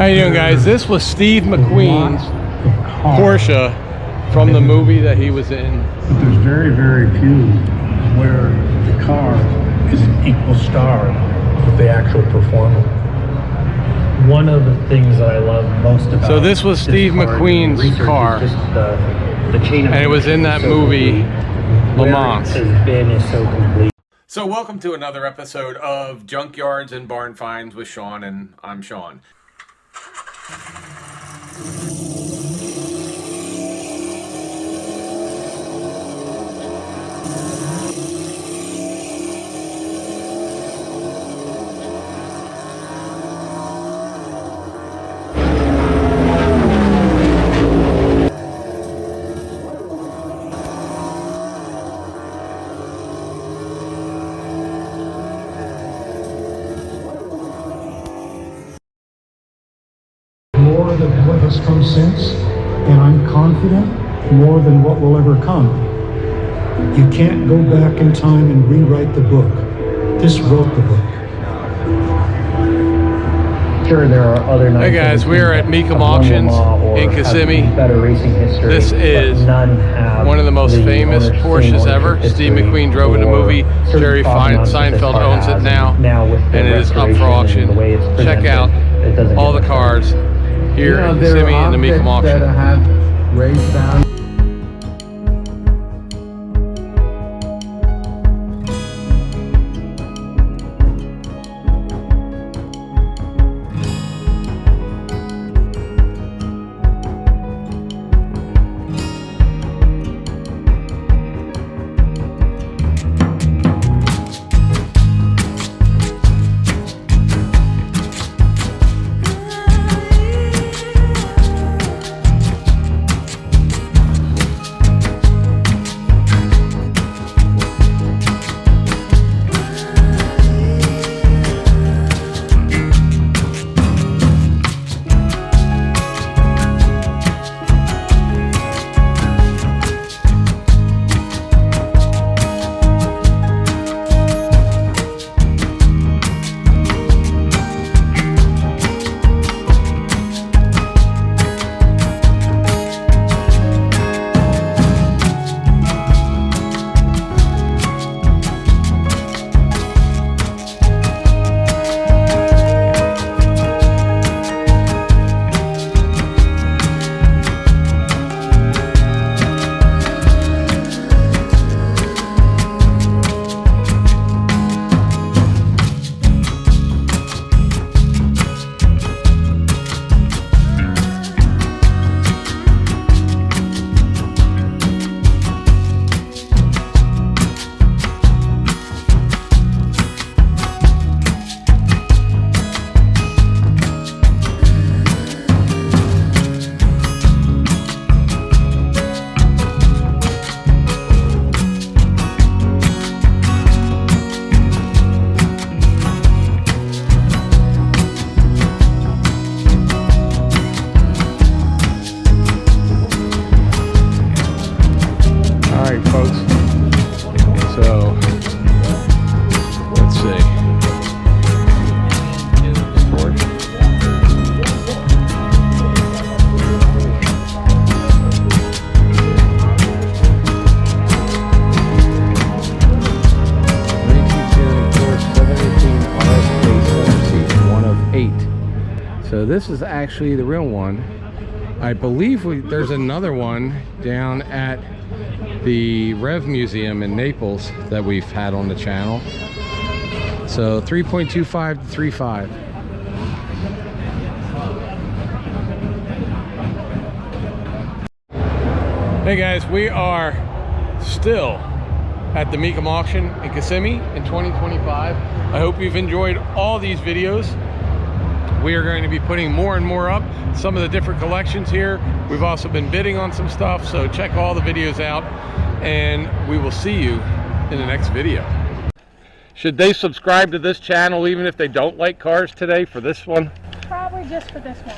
How you doing, guys? This was Steve McQueen's Porsche from the movie that he was in. But there's very, very few where the car is an equal star with the actual performance. One of the things that I love most about So this was Steve McQueen's car, the chain of and it was in that movie, Lemans. Has been is so complete. So welcome to another episode of Junkyards and Barn Finds with Sean, and I'm Sean. More than what has come since, and I'm confident more than what will ever come. You can't go back in time and rewrite the book. This wrote the book. Sure, there are other nice. Hey guys, we are at Mecum Auctions in Kissimmee. Better racing history. This is one of the most famous Porsches ever. Steve McQueen drove in the movie. Jerry Seinfeld owns it now, and it is up for auction. Check out all the cars here in Kissimmee in the Mecum Auction. That have race value. Alright folks, so let's see. One of 8. So this is actually the real one. I believe there's another one down at the Rev Museum in Naples that we've had on the channel. So 3.25 to 3.5. Hey guys, we are still at the Mecum Auction in Kissimmee in 2025. I hope you've enjoyed all these videos. We are going to be putting more and more up, some of the different collections here. We've also been bidding on some stuff, so check all the videos out, and we will see you in the next video. Should they subscribe to this channel even if they don't like cars today for this one? Probably just for this one.